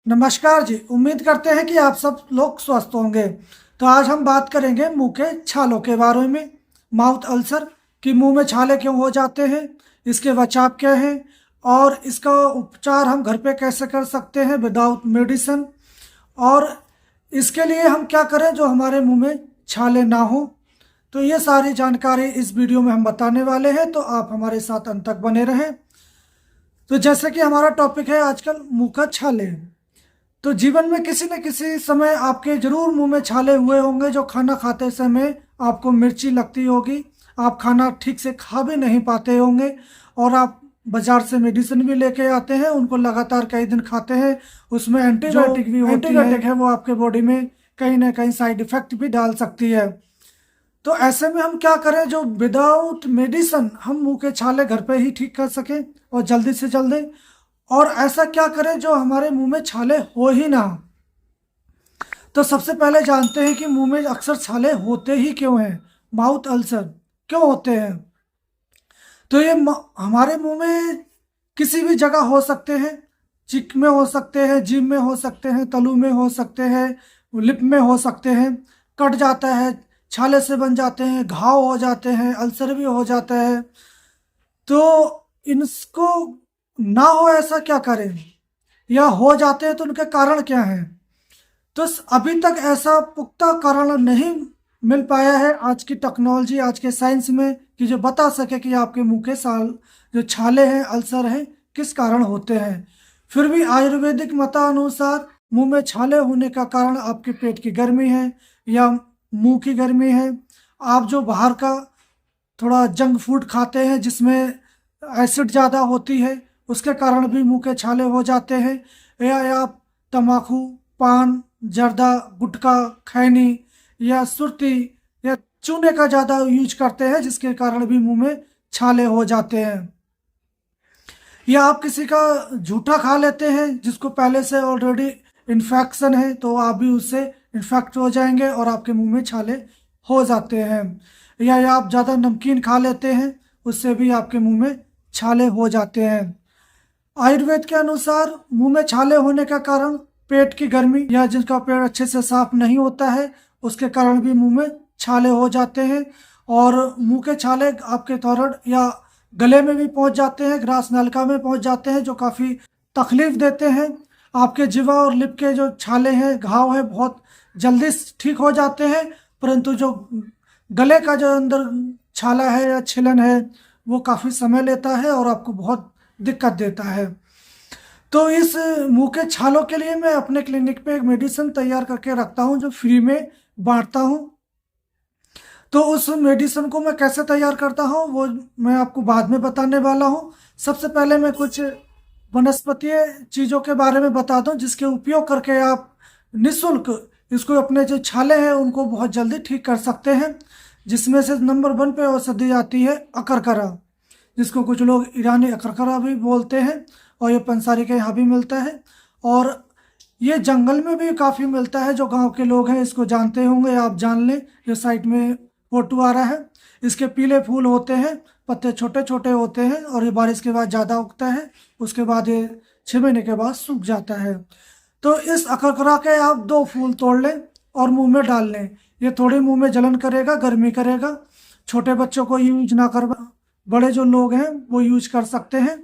नमस्कार जी। उम्मीद करते हैं कि आप सब लोग स्वस्थ होंगे। तो आज हम बात करेंगे मुंह के छालों के बारे में। माउथ अल्सर कि मुंह में छाले क्यों हो जाते हैं, इसके बचाव क्या है और इसका उपचार हम घर पे कैसे कर सकते हैं विदाउट मेडिसिन, और इसके लिए हम क्या करें जो हमारे मुंह में छाले ना हो। तो ये सारी जानकारी इस वीडियो में हम बताने वाले हैं, तो आप हमारे साथ अंत तक बने रहें। तो जैसे कि हमारा टॉपिक है आजकल मुंह का छाले। तो जीवन में किसी न किसी समय आपके जरूर मुंह में छाले हुए होंगे। जो खाना खाते समय आपको मिर्ची लगती होगी, आप खाना ठीक से खा भी नहीं पाते होंगे और आप बाजार से मेडिसिन भी लेके आते हैं, उनको लगातार कई दिन खाते हैं, उसमें एंटीबायोटिक भी होती एंटीबायोटिक है वो आपके बॉडी में कहीं ना कहीं साइड इफेक्ट भी डाल सकती है। तो ऐसे में हम क्या करें जो विदाउट मेडिसिन हम मुंह के छाले घर पे ही ठीक कर सकें और जल्दी से जल्दी। और ऐसा क्या करें जो हमारे मुंह में छाले हो ही ना। तो सबसे पहले जानते हैं कि मुंह में अक्सर छाले होते ही क्यों हैं, माउथ अल्सर क्यों होते हैं। तो ये हमारे मुंह में किसी भी जगह हो सकते हैं। चिक में हो सकते हैं, जीभ में हो सकते हैं, तलू में हो सकते हैं, लिप में हो सकते हैं। कट जाता है, छाले से बन जाते हैं, घाव हो जाते हैं, अल्सर भी हो जाता है। तो इनको ना हो ऐसा क्या करें, या हो जाते हैं तो उनके कारण क्या हैं। तो अभी तक ऐसा पुख्ता कारण नहीं मिल पाया है आज की टेक्नोलॉजी, आज के साइंस में, कि जो बता सके कि आपके मुंह के साल जो छाले हैं, अल्सर हैं, किस कारण होते हैं। फिर भी आयुर्वेदिक मतानुसार मुंह में छाले होने का कारण आपके पेट की गर्मी है या मुंह की गर्मी है। आप जो बाहर का थोड़ा जंक फूड खाते हैं जिसमें एसिड ज़्यादा होती है, उसके कारण भी मुंह के छाले हो जाते हैं। या आप तम्बाकू, पान, जर्दा, गुटखा, खैनी या सुरती या चूने का ज़्यादा यूज करते हैं, जिसके कारण भी मुंह में छाले हो जाते हैं। या आप किसी का झूठा खा लेते हैं जिसको पहले से ऑलरेडी इन्फेक्शन है, तो आप भी उससे इन्फेक्ट हो जाएंगे और आपके मुंह में छाले हो जाते हैं। या आप ज़्यादा नमकीन खा लेते हैं, उससे भी आपके मुंह में छाले हो जाते हैं। आयुर्वेद के अनुसार मुंह में छाले होने का कारण पेट की गर्मी या जिसका पेट अच्छे से साफ नहीं होता है, उसके कारण भी मुंह में छाले हो जाते हैं। और मुंह के छाले आपके थॉयराइड या गले में भी पहुंच जाते हैं, ग्रास नलिका में पहुंच जाते हैं, जो काफ़ी तकलीफ देते हैं। आपके जिवा और लिप के जो छाले हैं, घाव है, बहुत जल्दी ठीक हो जाते हैं, परंतु जो गले का जो अंदर छाला है या छिलन है, वो काफ़ी समय लेता है और आपको बहुत दिक्कत देता है। तो इस मुंह के छालों के लिए मैं अपने क्लिनिक पे एक मेडिसिन तैयार करके रखता हूँ जो फ्री में बांटता हूँ। तो उस मेडिसिन को मैं कैसे तैयार करता हूँ वो मैं आपको बाद में बताने वाला हूँ। सबसे पहले मैं कुछ वनस्पतीय चीज़ों के बारे में बता दूँ जिसके उपयोग करके आप निःशुल्क इसको अपने जो छाले हैं उनको बहुत जल्दी ठीक कर सकते हैं। जिसमें से नंबर 1 पे औषधि आती है अकरकरा, जिसको कुछ लोग ईरानी अकरकरा भी बोलते हैं, और ये पंसारी के यहाँ भी मिलता है। और ये जंगल में भी काफ़ी मिलता है, जो गांव के लोग हैं इसको जानते होंगे, आप जान लें। ये साइड में फोटो आ रहा है, इसके पीले फूल होते हैं, पत्ते छोटे छोटे होते हैं और ये बारिश के बाद ज़्यादा उगता है, उसके बाद ये 6 महीने के बाद सूख जाता है। तो इस अकरकरा के आप 2 फूल तोड़ लें और मुंह में डाल लें। ये थोड़ी मुंह में जलन करेगा, गर्मी करेगा। छोटे बच्चों को यूज ना कर, बड़े जो लोग हैं वो यूज कर सकते हैं।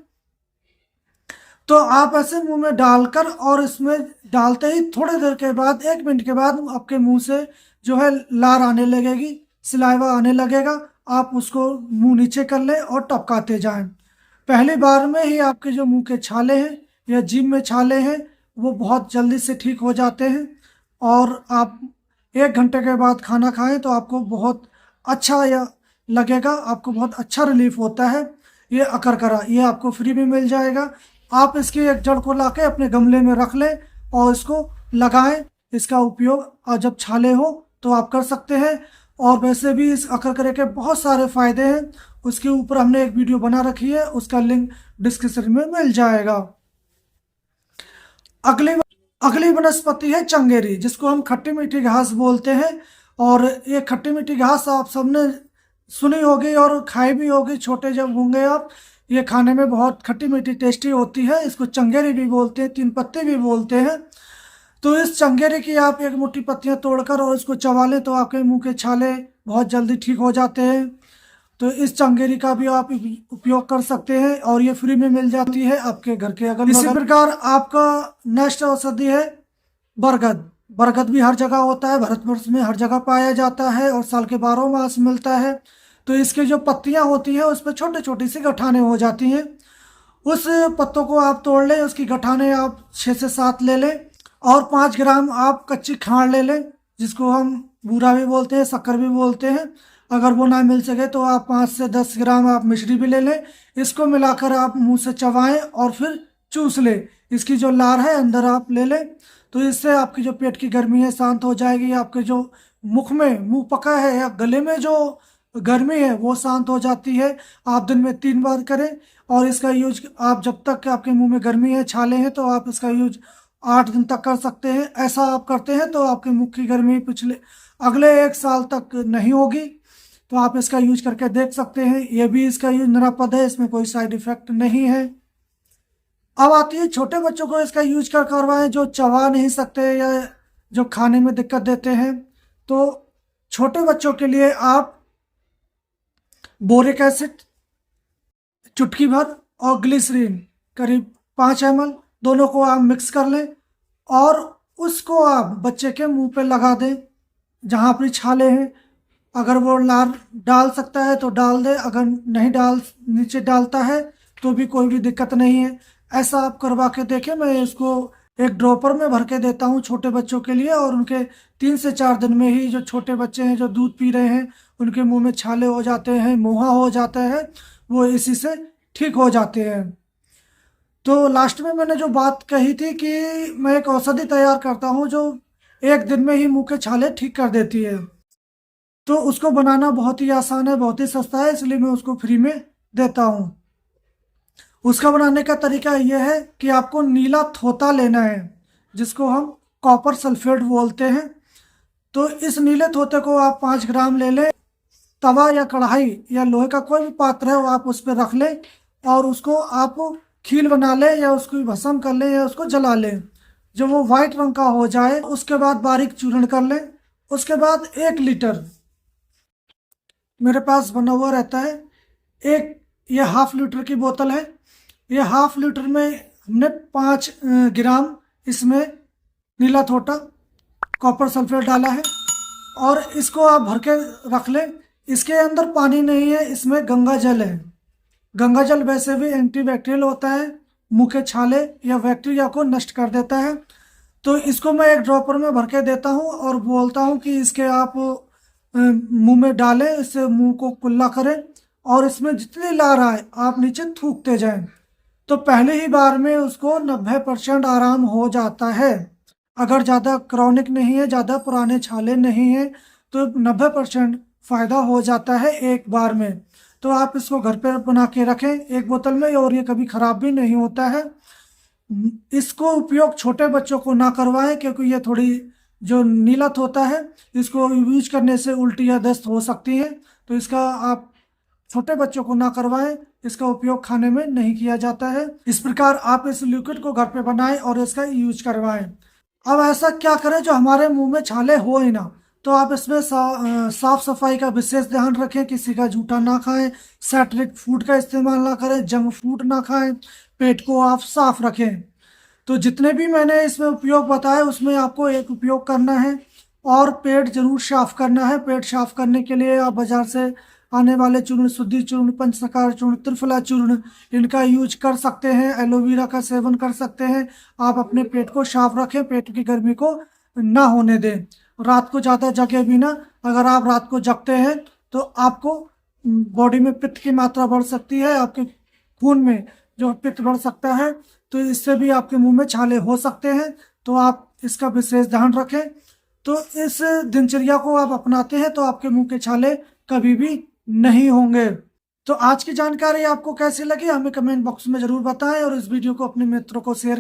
तो आप ऐसे मुंह में डालकर, और इसमें डालते ही थोड़ी देर के बाद 1 मिनट के बाद आपके मुंह से जो है लार आने लगेगी, सलाइवा आने लगेगा। आप उसको मुंह नीचे कर लें और टपकाते जाएं। पहली बार में ही आपके जो मुंह के छाले हैं या जीभ में छाले हैं वो बहुत जल्दी से ठीक हो जाते हैं। और आप 1 घंटे के बाद खाना खाएं तो आपको बहुत अच्छा या लगेगा, आपको बहुत अच्छा रिलीफ होता है। ये अकरकरा ये आपको फ्री में मिल जाएगा। आप इसकी एक जड़ को लाके अपने गमले में रख लें और इसको लगाएं। इसका उपयोग और जब छाले हो तो आप कर सकते हैं। और वैसे भी इस अकरकरे के बहुत सारे फायदे हैं, उसके ऊपर हमने एक वीडियो बना रखी है, उसका लिंक डिस्क्रिप्शन में मिल जाएगा। अगली अगली वनस्पति है चंगेरी, जिसको हम खट्टी मीठी घास बोलते हैं। और ये खट्टी मीठी घास आप सबने सुनी होगी और खाई भी होगी छोटे जब होंगे आप। ये खाने में बहुत खट्टी मीठी टेस्टी होती है। इसको चंगेरी भी बोलते हैं, तीन पत्ते भी बोलते हैं। तो इस चंगेरी की आप एक मुट्ठी पत्तियां तोड़कर और इसको चबा लें तो आपके मुंह के छाले बहुत जल्दी ठीक हो जाते हैं। तो इस चंगेरी का भी आप उपयोग कर सकते हैं और ये फ्री में मिल जाती है आपके घर के अगल बगल। इसी प्रकार आपका नेक्स्ट औषधि है बरगद। बरगद भी हर जगह होता है, भारतवर्ष में हर जगह पाया जाता है और साल के 12 मास मिलता है। तो इसकी जो पत्तियां होती हैं उस पर छोटी छोटी सी गठाने हो जाती हैं। उस पत्तों को आप तोड़ लें, उसकी गठाने आप 6 से 7 ले लें और 5 ग्राम आप कच्ची खांड ले लें, जिसको हम बूरा भी बोलते हैं, शक्कर भी बोलते हैं। अगर वो ना मिल सके तो आप 5 से 10 ग्राम आप मिश्री भी ले लें। इसको मिलाकर आप मुंह से चबाएं और फिर चूस लें। इसकी जो लार है अंदर आप ले लें, तो इससे आपकी जो पेट की गर्मी है शांत हो जाएगी। आपके जो मुख में मुंह पका है या गले में जो गर्मी है वो शांत हो जाती है। आप दिन में 3 बार करें और इसका यूज आप जब तक आपके मुंह में गर्मी है, छाले हैं, तो आप इसका यूज 8 दिन तक कर सकते हैं। ऐसा आप करते हैं तो आपके मुख की गर्मी अगले 1 साल तक नहीं होगी। तो आप इसका यूज करके देख सकते हैं। ये भी इसका यूज निरापद है, इसमें कोई साइड इफेक्ट नहीं है। अब आती है छोटे बच्चों को इसका यूज कर करवाएं जो चबा नहीं सकते या जो खाने में दिक्कत देते हैं। तो छोटे बच्चों के लिए आप बोरिक एसिड चुटकी भर और ग्लिसरीन करीब 5 ml दोनों को आप मिक्स कर लें और उसको आप बच्चे के मुंह पे लगा दें जहां अपनी छाले हैं। अगर वो लार डाल सकता है तो डाल दे, अगर नहीं नीचे डालता है तो भी कोई भी दिक्कत नहीं है। ऐसा आप करवा के देखें। मैं इसको एक ड्रॉपर में भर के देता हूँ छोटे बच्चों के लिए और उनके 3 से 4 दिन में ही जो छोटे बच्चे हैं जो दूध पी रहे हैं उनके मुंह में छाले हो जाते हैं, मुहा हो जाता है, वो इसी से ठीक हो जाते हैं। तो लास्ट में मैंने जो बात कही थी कि मैं एक औषधि तैयार करता हूँ जो 1 दिन में ही मुंह के छाले ठीक कर देती है। तो उसको बनाना बहुत ही आसान है, बहुत ही सस्ता है, इसलिए मैं उसको फ्री में देता हूँ। उसका बनाने का तरीका यह है कि आपको नीला थोता लेना है जिसको हम कॉपर सल्फेट बोलते हैं। तो इस नीले थोते को आप 5 ग्राम ले लें। तवा या कढ़ाई या लोहे का कोई भी पात्र है वो आप उस पर रख लें और उसको आप खील बना लें या उसको भस्म कर लें या उसको जला लें। जब वो वाइट रंग का हो जाए उसके बाद बारीक चूर्ण कर लें। उसके बाद 1 लीटर मेरे पास बना हुआ रहता है, ये 1/2 लीटर की बोतल है। ये 1/2 लीटर में हमने 5 ग्राम इसमें नीला थोटा कॉपर सल्फेट डाला है और इसको आप भर के रख लें। इसके अंदर पानी नहीं है, इसमें गंगा जल है। गंगा जल वैसे भी एंटीबैक्टीरियल होता है, मुंह के छाले या बैक्टीरिया को नष्ट कर देता है। तो इसको मैं एक ड्रॉपर में भर के देता हूँ और बोलता हूँ कि इसके आप मुंह में डालें, इससे मुंह को कुल्ला करें और इसमें जितनी लार आए आप नीचे थूकते जाएं। तो पहले ही बार में उसको 90% आराम हो जाता है। अगर ज़्यादा क्रॉनिक नहीं है, ज़्यादा पुराने छाले नहीं हैं, तो 90% फ़ायदा हो जाता है एक बार में। तो आप इसको घर पर बना के रखें 1 बोतल में और ये कभी ख़राब भी नहीं होता है। इसको उपयोग छोटे बच्चों को ना करवाएं क्योंकि ये थोड़ी जो नीलत होता है इसको यूज करने से उल्टी या दस्त हो सकती है। तो इसका आप छोटे बच्चों को ना करवाएं, इसका उपयोग खाने में नहीं किया जाता है। इस प्रकार आप इस लिक्विड को घर पे बनाएं और इसका यूज करवाएं। अब ऐसा क्या करें जो हमारे मुंह में छाले हो ही ना। तो आप इसमें साफ सफाई का विशेष ध्यान रखें, किसी का जूठा ना खाएं, सैटरिक फूड का इस्तेमाल ना करें, जंक फूड ना खाएं, पेट को आप साफ रखें। तो जितने भी मैंने इसमें उपयोग बताए उसमें आपको एक उपयोग करना है और पेट जरूर साफ करना है। पेट साफ करने के लिए आप बाजार से आने वाले चूर्ण, शुद्धि चूर्ण, पंचसकार चूर्ण, त्रिफला चूर्ण, इनका यूज कर सकते हैं। एलोवेरा का सेवन कर सकते हैं। आप अपने पेट को साफ रखें, पेट की गर्मी को ना होने दें। रात को ज़्यादा जगे भी ना। अगर आप रात को जगते हैं तो आपको बॉडी में पित्त की मात्रा बढ़ सकती है, आपके खून में जो पित्त बढ़ सकता है, तो इससे भी आपके मुंह में छाले हो सकते हैं। तो आप इसका विशेष ध्यान रखें। तो इस दिनचर्या को आप अपनाते हैं तो आपके मुंह के छाले कभी भी नहीं होंगे। तो आज की जानकारी आपको कैसी लगी हमें कमेंट बॉक्स में जरूर बताएं और इस वीडियो को अपने मित्रों को शेयर